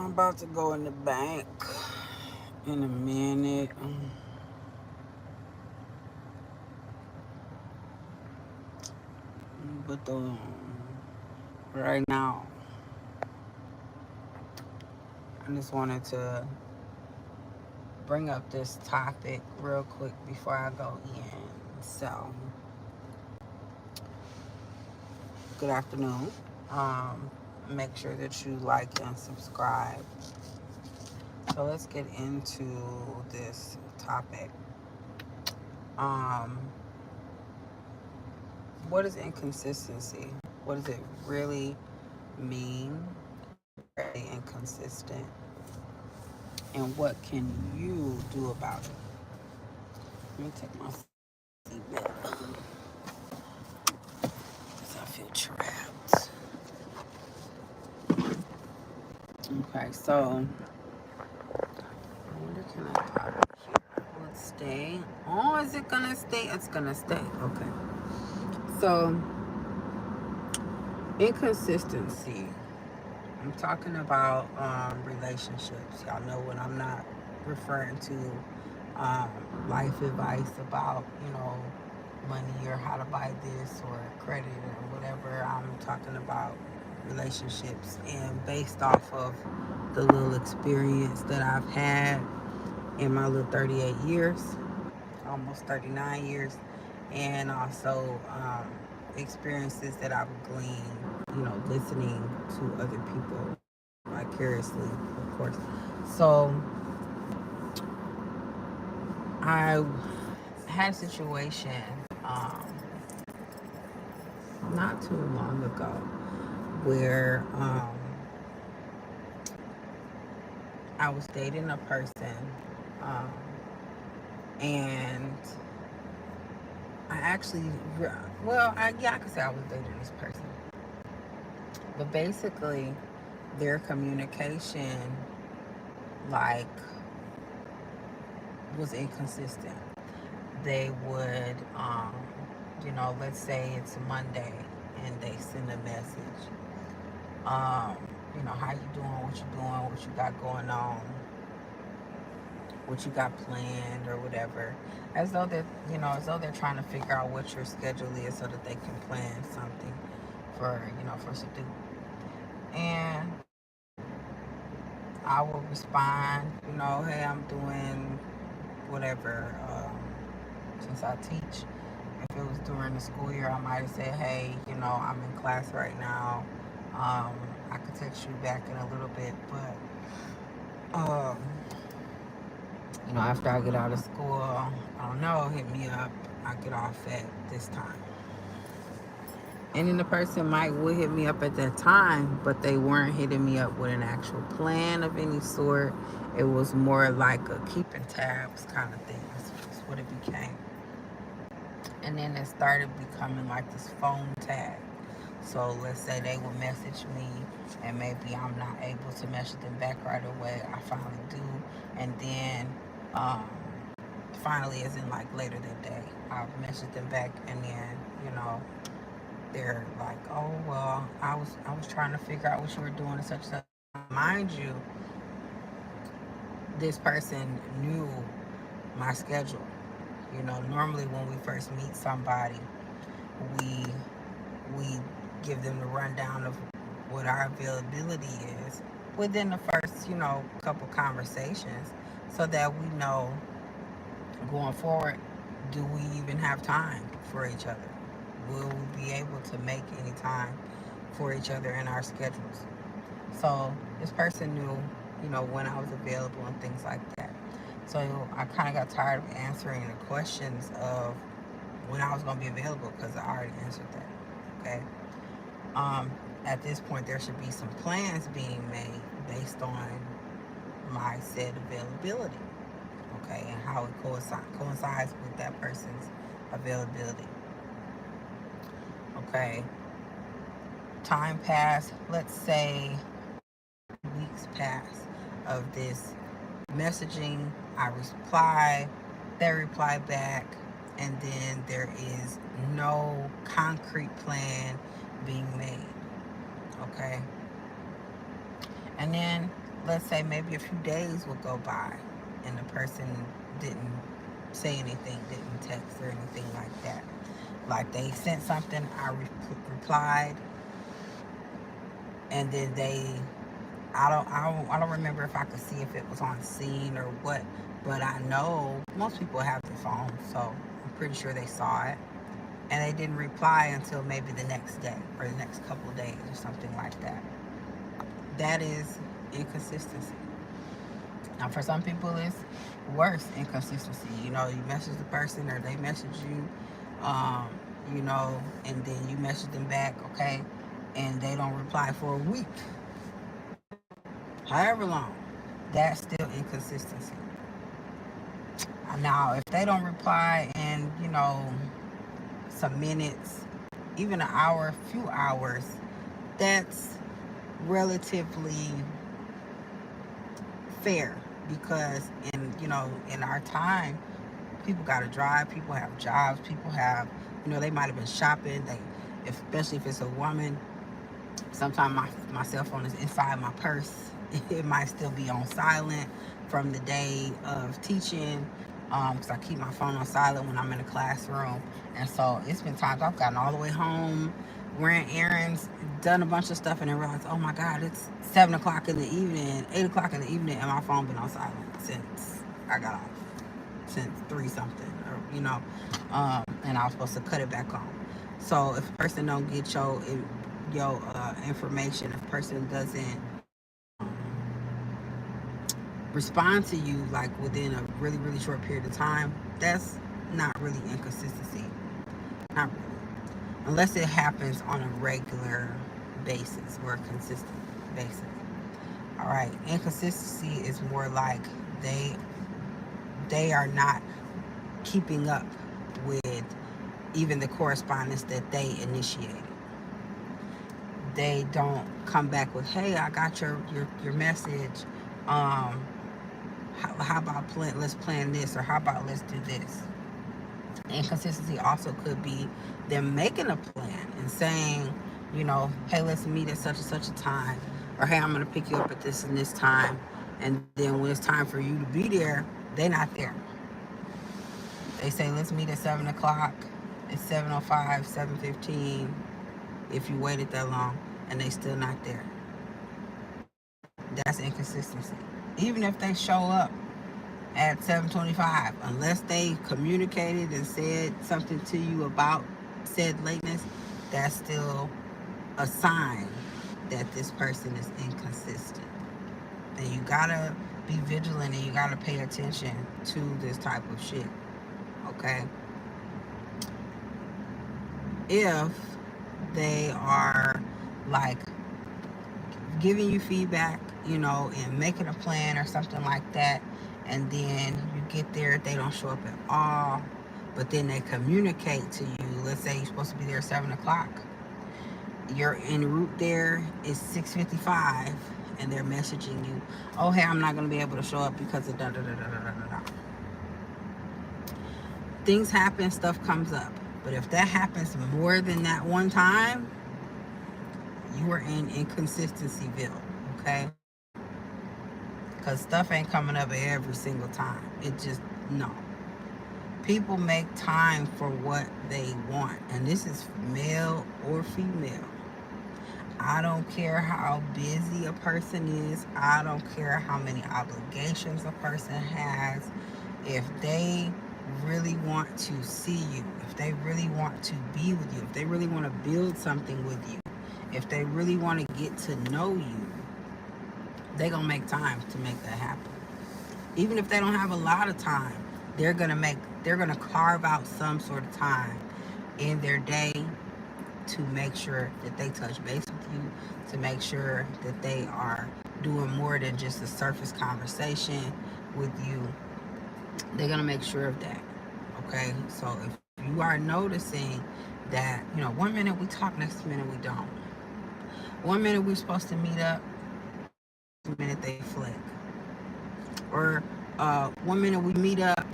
I'm about to go in the bank in a minute. But right now, I just wanted to bring up this topic real quick before I go in. So, good afternoon. Um, Make sure that you like and subscribe. So let's get into this topic. Um, what is inconsistency? What does it really mean? Very inconsistent, and what can you do about it? Let me take my seatbelt because I feel trapped. Okay, so I wonder, can I pop it here? Will it stay? Oh, is it gonna stay? It's gonna stay. Okay. So inconsistency. I'm talking about relationships. Y'all know when I'm not referring to um, life advice about, money or how to buy this or credit or whatever. I'm talking about relationships, and based off of the little experience that I've had in my little 38 years, almost 39 years, and also experiences that I've gleaned, listening to other people vicariously, of course. So I had a situation not too long ago where I was dating a person, um, and I actually, I could say I was dating this person, but basically their communication, like, was inconsistent. They would, let's say it's Monday and they send a message. Um, how you doing, what you got going on, what you got planned or whatever. As though they're trying to figure out what your schedule is so that they can plan something for us to do. And I will respond, hey, I'm doing whatever. Since I teach, if it was during the school year, I might have said, hey, I'm in class right now. I could text you back in a little bit, but after I get out of school, I don't know, hit me up. I get off at this time. And then the person would hit me up at that time, but they weren't hitting me up with an actual plan of any sort. It was more like a keeping tabs kind of thing. That's what it became. And then it started becoming like this phone tag. So let's say they would message me, and maybe I'm not able to message them back right away. I finally do, and then um, finally, as in like later that day, I'll message them back, and then they're like, "Oh well, I was trying to figure out what you were doing at such and such." Mind you, this person knew my schedule. Normally when we first meet somebody, we we give them the rundown of what our availability is within the first, couple conversations, so that we know going forward, do we even have time for each other? Will we be able to make any time for each other in our schedules? So this person knew, when I was available and things like that. So I kind of got tired of answering the questions of when I was going to be available, because I already answered that. Okay. Um, at this point, there should be some plans being made based on my said availability. Okay, and how it coincides with that person's availability. Okay, time passed. Let's say 2 weeks pass of this messaging. I reply, they reply back, and then there is no concrete plan being made. Okay, and then let's say maybe a few days will go by and the person didn't say anything, didn't text or anything like that. Like they sent something, I replied, and then I don't remember if I could see if it was on scene or what, but I know most people have their phone, so I'm pretty sure they saw it. And they didn't reply until maybe the next day or the next couple of days or something like that. That is inconsistency. Now, for some people, it's worse inconsistency. You know, you message the person or they message you, um, you know, and then you message them back, okay, and they don't reply for a week, however long. That's still inconsistency. Now, if they don't reply in, you know, some minutes, even an hour, a few hours, that's relatively fair because in our time, people got to drive, people have jobs, people have, they might have been shopping. Especially if it's a woman, sometimes my cell phone is inside my purse. It might still be on silent from the day of teaching, because I keep my phone on silent when I'm in a classroom. And so it's been times I've gotten all the way home, ran errands, done a bunch of stuff, and then realized, oh my God, it's 7 o'clock in the evening, 8 o'clock in the evening, and my phone been on silent since I got off, since 3 something, and I was supposed to cut it back on. So if a person don't get your information, if a person doesn't respond to you like within a really, really short period of time, that's not really inconsistency. Not really. Unless it happens on a regular basis or a consistent basis. All right. Inconsistency is more like they are not keeping up with even the correspondence that they initiated. They don't come back with, hey, I got your message. How about let's plan this, or how about let's do this. Inconsistency also could be them making a plan and saying, hey, let's meet at such and such a time, or hey, I'm going to pick you up at this and this time. And then when it's time for you to be there, they're not there. They say, let's meet at 7 o'clock. It's 7:05, 7:15. If you waited that long and they still not there, that's inconsistency. Even if they show up at 7:25, unless they communicated and said something to you about said lateness, that's still a sign that this person is inconsistent. And you gotta be vigilant and you gotta pay attention to this type of shit. Okay? If they are like giving you feedback, and making a plan or something like that, and then you get there, they don't show up at all, but then they communicate to you. Let's say you're supposed to be there at 7 o'clock. You're en route there, it's 6:55, and they're messaging you, oh, hey, I'm not going to be able to show up because of da-da-da-da-da-da-da. Things happen, stuff comes up. But if that happens more than that one time, you are in inconsistencyville, okay? Because stuff ain't coming up every single time. It just, no. People make time for what they want. And this is male or female. I don't care how busy a person is. I don't care how many obligations a person has. If they really want to see you, if they really want to be with you, if they really want to build something with you, if they really want to get to know you, they're going to make time to make that happen. Even if they don't have a lot of time, they're going to carve out some sort of time in their day to make sure that they touch base with you, to make sure that they are doing more than just a surface conversation with you. They're going to make sure of that. Okay? So if you are noticing that, 1 minute we talk, next minute we don't. 1 minute we're supposed to meet up, next minute they flick. Or 1 minute we meet up,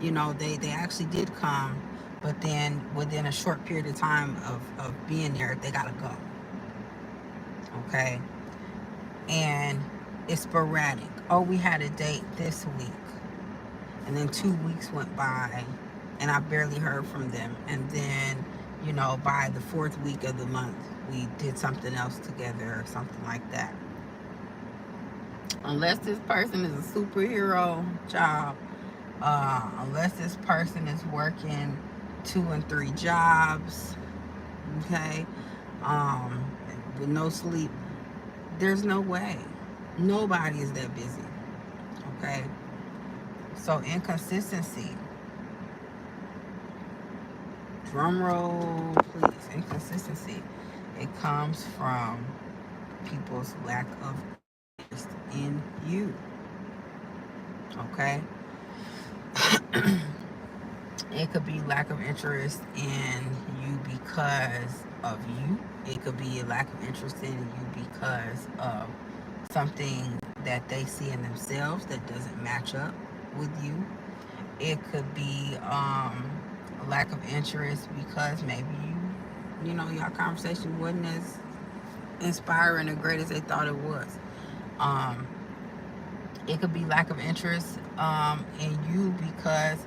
they actually did come, but then within a short period of time of being there, they got to go. Okay? And It's sporadic. Oh, we had a date this week, and then 2 weeks went by and I barely heard from them. And then, by the fourth week of the month, we did something else together or something like that. Unless this person is a superhero job, unless this person is working 2 and 3 jobs, okay, um, with no sleep, there's no way. Nobody is that busy, okay? So inconsistency, drum roll please, inconsistency, it comes from people's lack of interest in you, okay? It could be lack of interest in you because of you. It could be a lack of interest in you because of something that they see in themselves that doesn't match up with you. It could be a lack of interest because maybe y'all conversation wasn't as inspiring or great as they thought it was. Um, it could be lack of interest in you because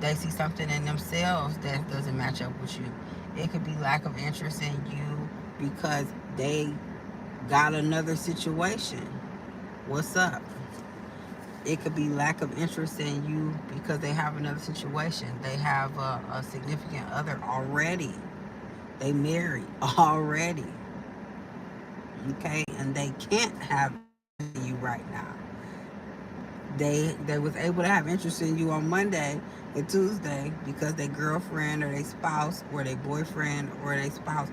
they see something in themselves that doesn't match up with you. It could be lack of interest in you because they got another situation. What's up? It could be lack of interest in you because they have another situation. They have a significant other already. They married already. Okay? And they can't have you right now. They was able to have interest in you on Monday and Tuesday because their girlfriend or their spouse or their boyfriend or their spouse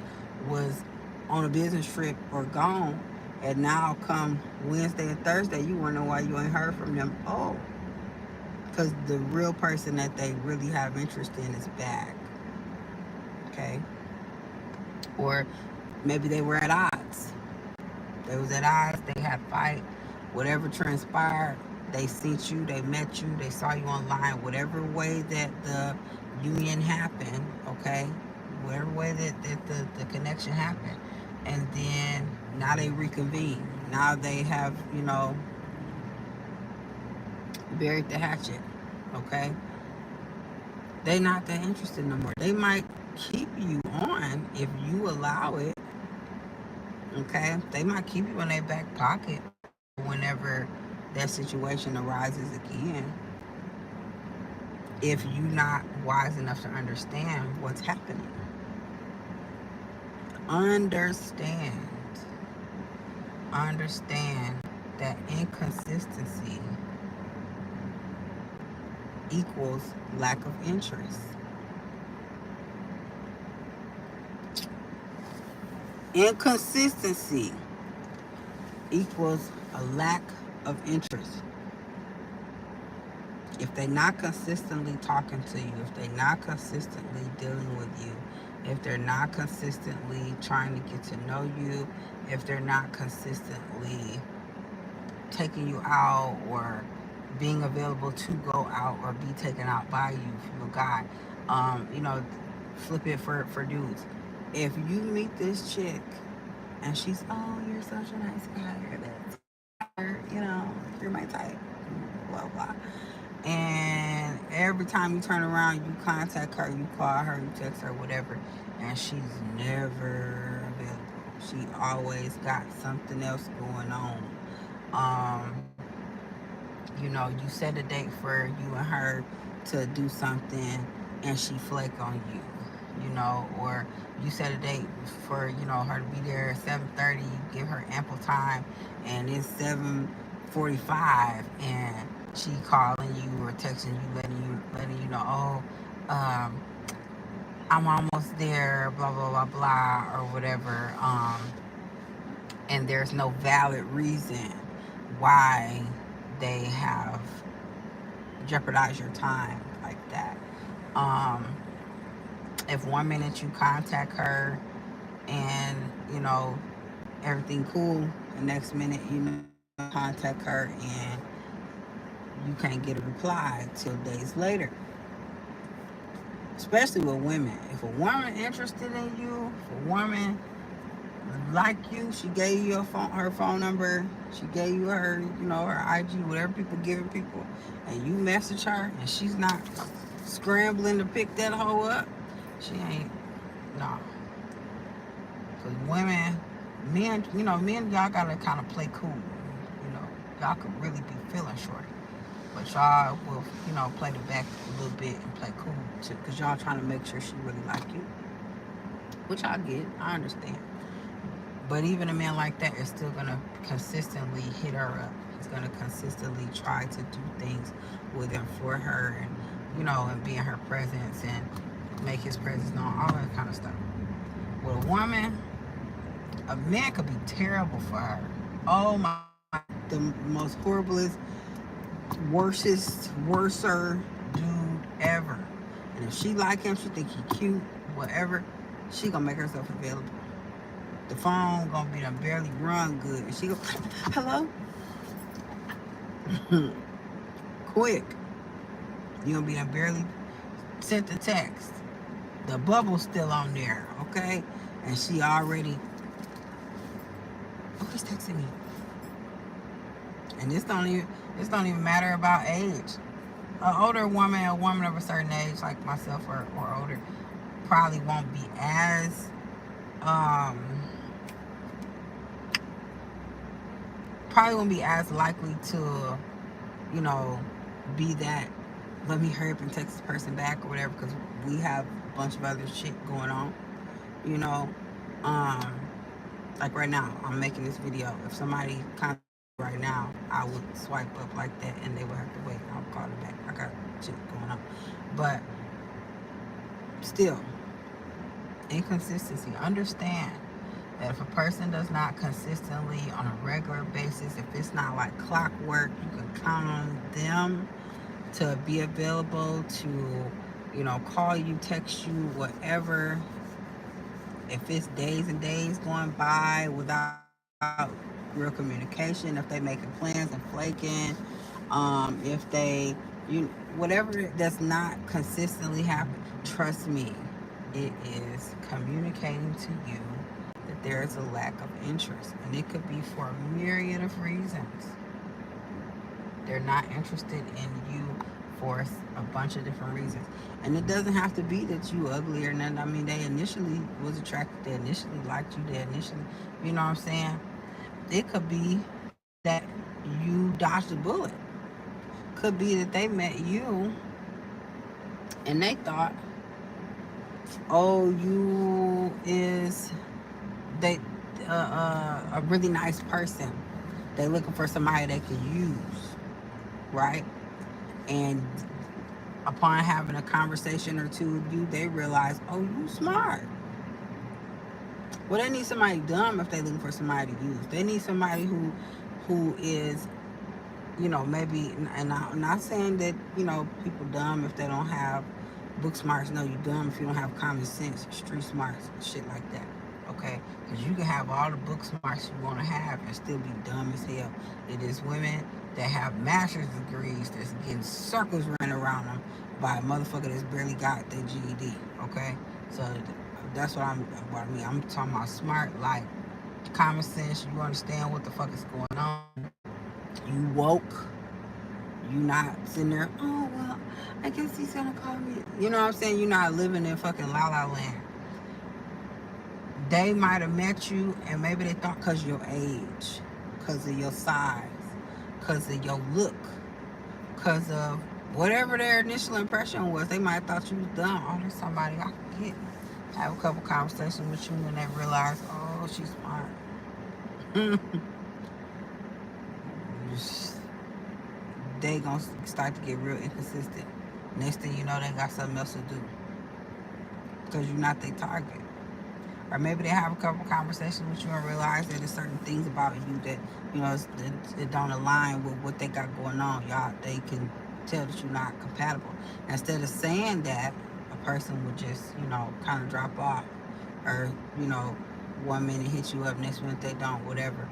was on a business trip or gone. And now come Wednesday and Thursday, you wonder why you ain't heard from them. Oh, because the real person that they really have interest in is back. Okay? Or maybe they were at odds. They was at odds, they had fight, whatever transpired, they seen you, they met you, they saw you online, whatever way that the union happened, okay? Whatever way that the connection happened. And then now they reconvene. Now they have, buried the hatchet, okay? They not that interested no more. They might keep you on if you allow it, okay? They might keep you in their back pocket whenever that situation arises again, if you're not wise enough to understand what's happening. Understand that inconsistency equals lack of interest. Inconsistency equals a lack of interest. If they're not consistently talking to you, if they're not consistently dealing with you, if they're not consistently trying to get to know you, if they're not consistently taking you out or being available to go out or be taken out by you from a guy, flip it for dudes. If you meet this chick and she's, oh, you're such a nice guy, you're this, you're my type, blah, blah. And every time you turn around, you contact her, you call her, you text her, whatever, and she's never available. She always got something else going on. You set a date for you and her to do something, and she flake on you. Or you set a date for her to be there at 7:30. You give her ample time, and it's 7:45, and she calling you or texting you, letting you know, oh, I'm almost there, blah blah blah blah, or whatever. And there's no valid reason why they have jeopardized your time like that. If 1 minute you contact her and everything cool, the next minute contact her and you can't get a reply till days later. Especially with women. If a woman interested in you, if a woman like you, she gave you her phone number, she gave you her, her IG, whatever people giving people, and you message her, and she's not scrambling to pick that hoe up, she ain't, no. Because women, men, y'all gotta kind of play cool. Y'all could really be feeling shorty. But y'all will, play the back a little bit and play cool too. Because y'all trying to make sure she really like you. Which I get, I understand. But even a man like that is still gonna consistently hit her up. He's gonna consistently try to do things with and for her, and and be in her presence and make his presence known, all that kind of stuff. With a woman, a man could be terrible for her. Oh my, the most horriblest, worser dude ever. And if she like him, she think he cute, whatever, she gonna make herself available. The phone gonna be done barely run good, and she go, hello? Quick. You gonna be done barely sent the text. The bubble's still on there, okay? And she already, oh, he's texting me. And this don't even matter about age. An older woman, a woman of a certain age, like myself or older, probably won't be as likely to, be that, let me hurry up and text this person back or whatever, because we have a bunch of other shit going on, like right now, I'm making this video. If somebody contacted me right now, I would swipe up like that, and they would have to wait. I'll call them back. I got shit going on. But still, inconsistency. Understand that if a person does not consistently, on a regular basis, if it's not like clockwork, you can count on them to be available, to, call you, text you, whatever. If it's days and days going by without real communication, if they making plans and flaking, if they, whatever does not consistently happen, trust me, it is communicating to you that there is a lack of interest, and it could be for a myriad of reasons. They're not interested in you for a bunch of different reasons, and it doesn't have to be that you ugly or nothing. I mean, they initially was attracted, they initially liked you, they initially, you know what I'm saying? It could be that you dodged a bullet. Could be that they met you and they thought, oh, you is they a really nice person. They looking for somebody they can use, right? And upon having a conversation or two with you, they realize, oh, you smart. Well, they need somebody dumb if they looking for somebody to use. They need somebody who is, maybe, and I'm not saying that, people dumb if they don't have book smarts. No, you dumb if you don't have common sense, street smarts, shit like that. Okay? Because you can have all the book smarts you want to have and still be dumb as hell. It is women that have master's degrees that's getting circles running around them by a motherfucker that's barely got their GED. Okay? So that's what I mean. I'm talking about smart, like common sense. You understand what the fuck is going on. You woke. You not sitting there, oh, well, I guess he's gonna call me. You know what I'm saying? You're not living in fucking La La Land. They might have met you, and maybe they thought because of your age, because of your size, because of your look, because of whatever their initial impression was, they might have thought you was dumb. Oh, there's somebody I can get. Have a couple conversations with you, and they realize, oh, she's smart. They gonna start to get real inconsistent. Next thing you know, they got something else to do because you're not their target. Or maybe they have a couple conversations with you and realize that there's certain things about you that, it don't align with what they got going on. Y'all, they can tell that you're not compatible. Instead of saying that, a person would just, kind of drop off. Or, 1 minute hit you up, next minute they don't, whatever.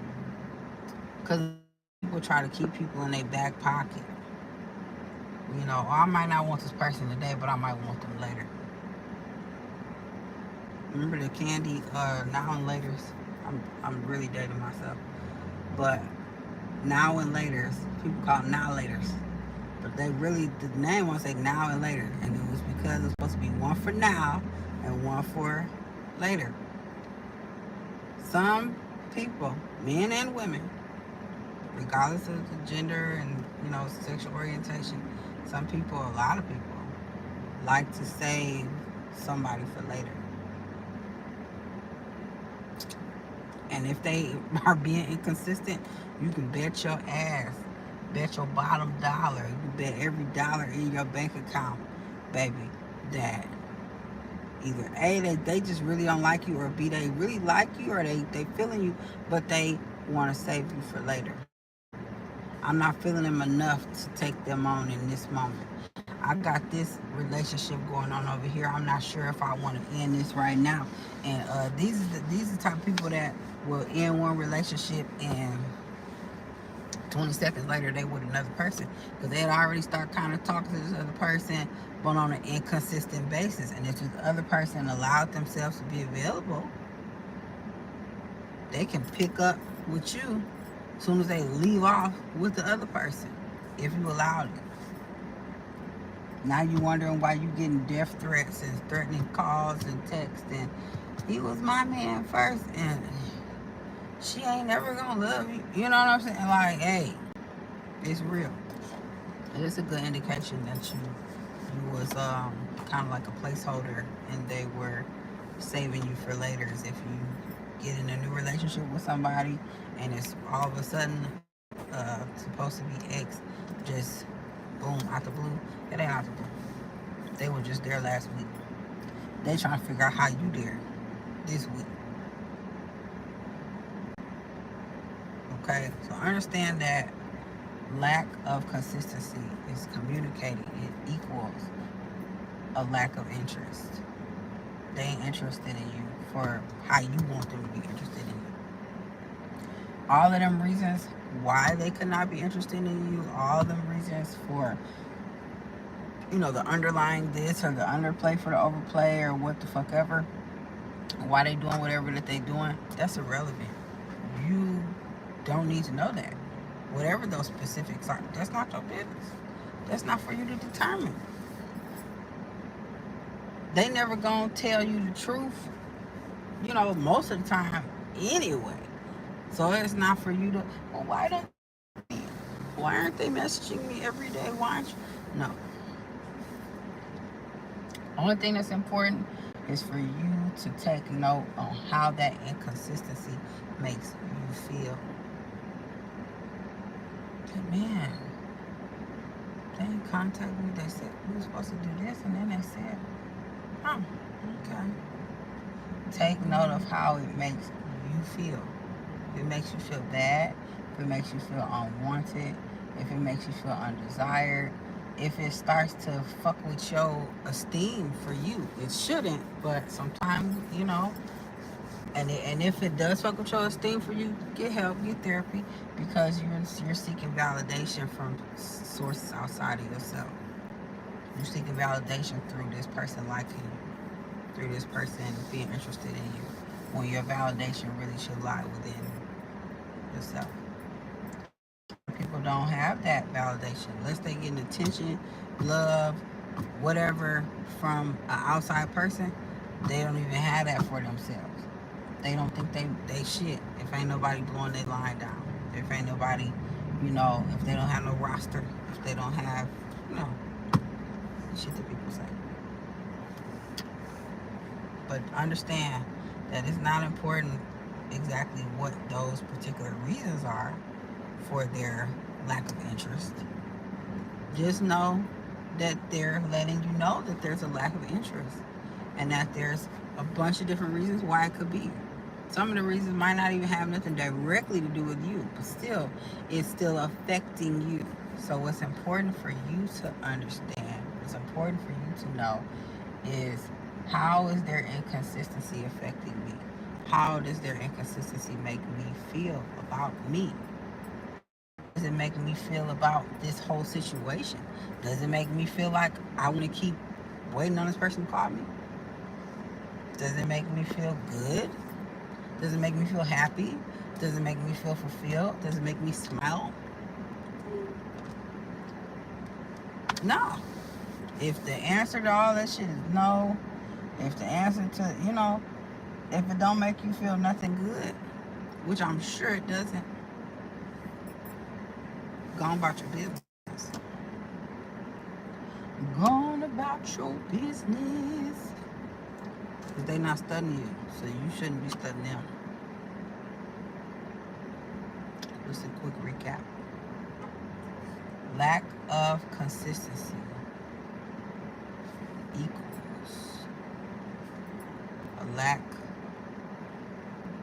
Because people try to keep people in their back pocket. I might not want this person today, but I might want them later. Remember the candy now and laters? I'm really dating myself. But now and laters, people call them now laters. But they really, the name won't say now and later. And it was because it's supposed to be one for now and one for later. Some people, men and women, regardless of the gender and, sexual orientation, some people, a lot of people, like to save somebody for later. And if they are being inconsistent, you can bet your ass, bet your bottom dollar, you can bet every dollar in your bank account, baby, that either A, they just really don't like you, or B, they really like you, or they feeling you, but they want to save you for later. I'm not feeling them enough to take them on in this moment. I got this relationship going on over here. I'm not sure if I want to end this right now. And these are the type of people that will end one relationship and 20 seconds later they with another person, because they'd already start kind of talking to this other person, but on an inconsistent basis. And if this other person allowed themselves to be available, they can pick up with you as soon as they leave off with the other person, if you allowed it. Now you wondering why you getting death threats and threatening calls and texts, and he was my man first, and she ain't never gonna love you. You know what I'm saying? Like, hey, it's real. And it's a good indication that you was kind of like a placeholder, and they were saving you for later. As if you get in a new relationship with somebody, and it's all of a sudden supposed to be X, just boom out the blue. It ain't out the blue. They were just there last week. They trying to figure out how you there this week. Okay, so understand that lack of consistency is communicating. It equals a lack of interest. They ain't interested in you for how you want them to be interested in you. All of them reasons why they could not be interested in you, all of them reasons for, the underlying this or the underplay for the overplay or what the fuck ever, why they doing whatever that they doing, that's irrelevant. You don't need to know that. Whatever those specifics are, that's not your business. That's not for you to determine. They never gonna tell you the truth, most of the time anyway. So it's not for you to, well, why aren't they messaging me every day? Why aren't you? No. Only thing that's important is for you to take note on how that inconsistency makes you feel. But man, they didn't contact me. They said we were supposed to do this, and then they said, oh, okay. Take note of how it makes you feel. If it makes you feel bad, if it makes you feel unwanted, if it makes you feel undesired, if it starts to fuck with your esteem for you, it shouldn't, but sometimes, and if it does fuck with your esteem for you, get help, get therapy, because you're seeking validation from sources outside of yourself. You're seeking validation through this person liking you, through this person being interested in you, when your validation really should lie within yourself. People don't have that validation unless they get attention, love, whatever from an outside person. They don't even have that for themselves. They don't think they shit if ain't nobody blowing their line down. If ain't nobody, if they don't have no roster, if they don't have, shit that people say. But understand that it's not important exactly what those particular reasons are for their lack of interest. Just know that they're letting you know that there's a lack of interest, and that there's a bunch of different reasons why it could be. Some of the reasons might not even have nothing directly to do with you, but still, it's still affecting you. So what's important for you to understand, what's important for you to know, is how is their inconsistency affecting me? How does their inconsistency make me feel about me? Does it make me feel about this whole situation? Does it make me feel like I want to keep waiting on this person to call me? Does it make me feel good Does it make me feel happy? Does it make me feel fulfilled? Does it make me smile? No. If the answer to all that shit is no, if the answer to, if it don't make you feel nothing good, which I'm sure it doesn't, go on about your business. Go on about your business. Because they not studying you, so you shouldn't be studying them. Just a quick recap. Lack of consistency equals a lack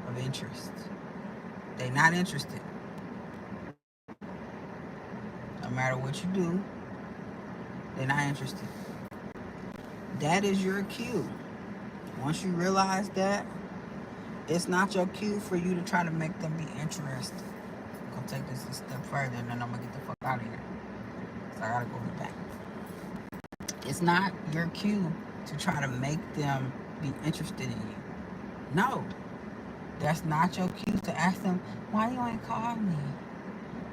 of interest. They're not interested. No matter what you do, they're not interested. That is your cue. Once you realize that, it's not your cue for you to try to make them be interested. I'm going to take this a step further and then I'm going to get the fuck out of here. So I got to go in the back. It's not your cue to try to make them be interested in you. No. That's not your cue to ask them, why you ain't called me?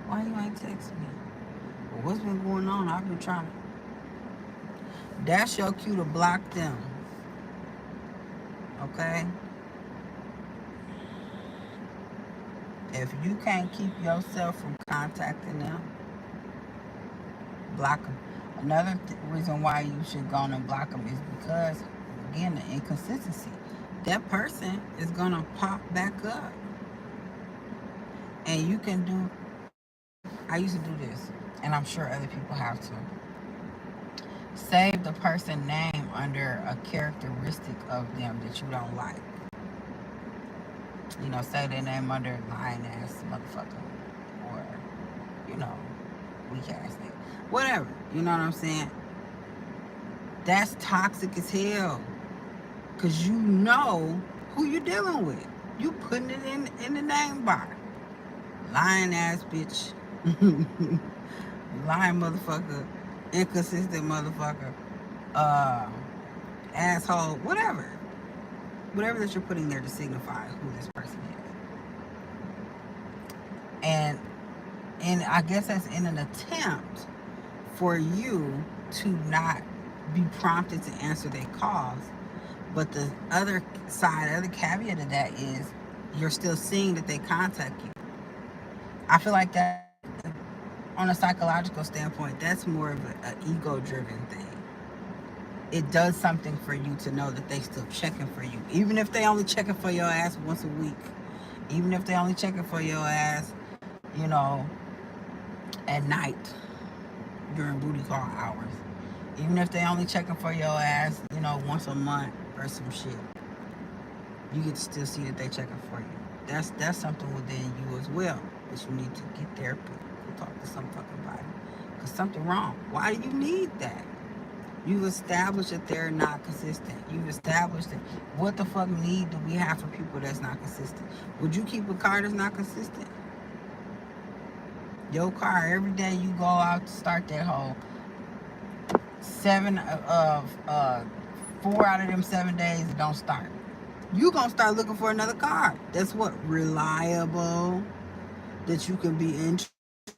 Why you ain't text me? Well, what's been going on? I've been trying to. That's your cue to block them. Okay? If you can't keep yourself from contacting them, block them. Another reason why you should go on and block them is because, again, the inconsistency. That person is going to pop back up. And you can do, I used to do this, and I'm sure other people have to. Save the person's name under a characteristic of them that you don't like. Say their name under lying ass motherfucker. Or, weak ass nigga. Whatever. You know what I'm saying? That's toxic as hell. Because you know who you're dealing with. You putting it in the name bar. Lying ass bitch. Lying motherfucker. Inconsistent motherfucker. Asshole. Whatever. Whatever that you're putting there to signify who this person is. And I guess that's in an attempt for you to not be prompted to answer their calls. But the other caveat of that is you're still seeing that they contact you. I feel like that, on a psychological standpoint, that's more of an ego-driven thing. It does something for you to know that they still checking for you. Even if they only checking for your ass once a week. Even if they only checking for your ass, at night during booty call hours. Even if they only checking for your ass, once a month or some shit. You get to still see that they checking for you. That's something within you as well that you need to get therapy. Go talk to some fucking body. Because something wrong. Why do you need that? You've established that they're not consistent. You've established that. What the fuck need do we have for people that's not consistent? Would you keep a car that's not consistent? Your car, every day you go out to start that hole, 4 out of them 7 days it don't start. You gonna start looking for another car. That's what? Reliable, that you can be interested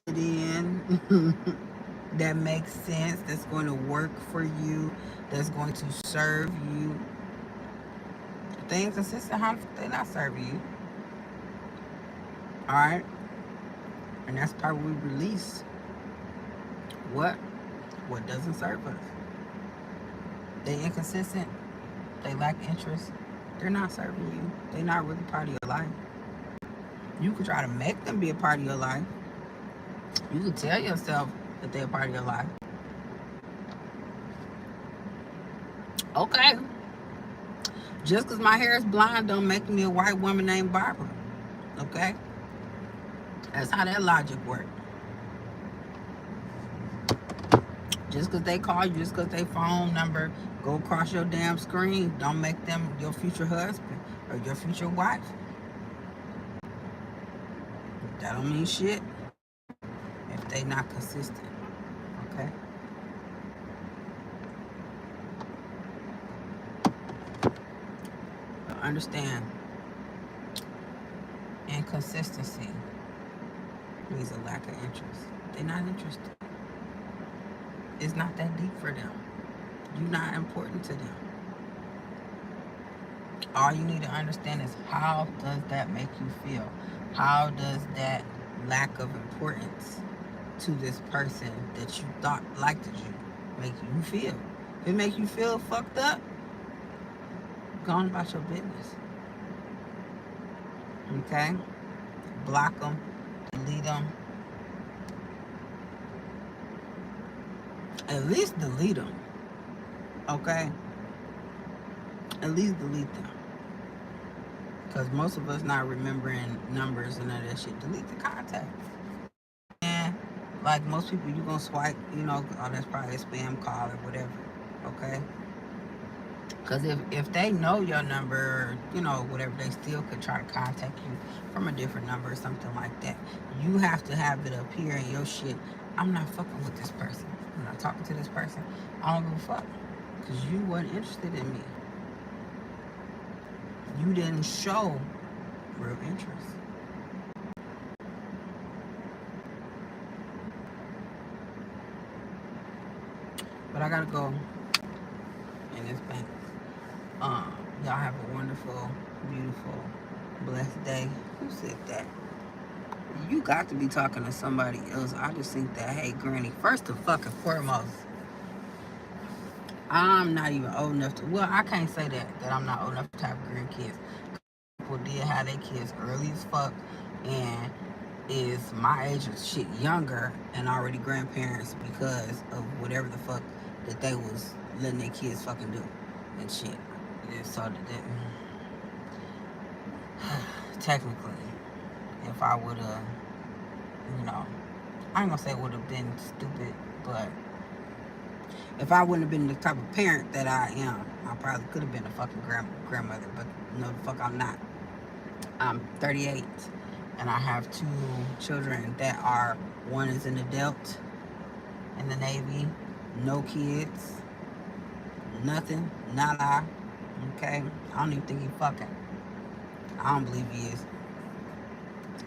in, that makes sense, that's going to work for you, that's going to serve you. If they ain't consistent, how they not serving you? Alright? And that's part we release. What doesn't serve us. They inconsistent, they lack interest, they're not serving you. They're not really part of your life. You could try to make them be a part of your life. You could tell yourself that they're a part of your life. Okay. Just because my hair is blonde don't make me a white woman named Barbara. Okay? That's how that logic works. Just because they call you, just because they phone number go across your damn screen, don't make them your future husband or your future wife. That don't mean shit if they not consistent. Okay? But understand, Inconsistency means a lack of interest. They're not interested. It's not that deep for them. You're not important to them. All you need to understand is, how does that make you feel? How does that lack of importance to this person that you thought liked you make you feel? If it make you feel fucked up, go on about your business. Okay? Block them, delete them. At least delete them. Okay? At least delete them. Because most of us not remembering numbers and all that shit. Delete the contact. And like most people, you gonna swipe, oh, that's probably a spam call or whatever. Okay? Because if they know your number, whatever, they still could try to contact you from a different number or something like that. You have to have it appear in your shit. I'm not fucking with this person. I'm not talking to this person. I don't give a fuck. Because you weren't interested in me. You didn't show real interest. But I gotta go in this bank. Y'all have a wonderful, beautiful, blessed day. Who said that? You got to be talking to somebody else. I just think that, hey, Granny, first and fucking foremost, I'm not even old enough to, well, I can't say that I'm not old enough to have grandkids. People did have their kids early as fuck, and is my age or shit younger and already grandparents because of whatever the fuck that they was letting their kids fucking do and shit. So that technically, if I would have, I ain't gonna say it would have been stupid, but if I wouldn't have been the type of parent that I am, I probably could have been a fucking grandmother, but no, the fuck I'm not. I'm 38, and I have 2 children that are, one is an adult in the Navy, no kids, nothing, nada, okay? I don't even think he fucking. I don't believe he is.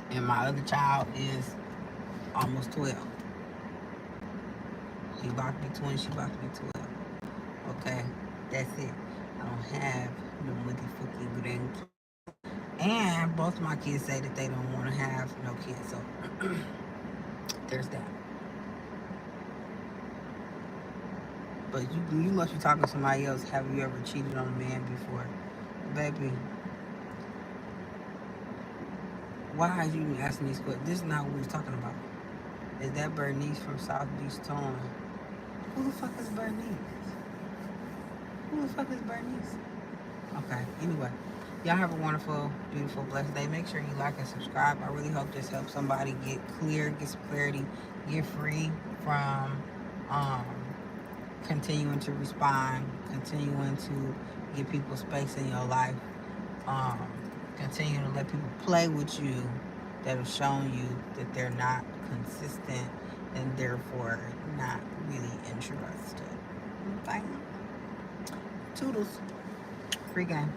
And my other child is almost 12. He about to be 20, she about to be 12. Okay? That's it. I don't have no motherfucking grandkids. And both my kids say that they don't want to have no kids. So, there's that. But you must be talking to somebody else. Have you ever cheated on a man before? Baby, why are you asking these questions? This is not what we was talking about. Is that Bernice from South Beach Tone? Who the fuck is Bernice? Who the fuck is Bernice? Okay, anyway. Y'all have a wonderful, beautiful, blessed day. Make sure you like and subscribe. I really hope this helps somebody get clear, get some clarity, get free from continuing to respond, continuing to give people space in your life, continuing to let people play with you that have shown you that they're not consistent and therefore not really interested. Okay? Toodles. Free game.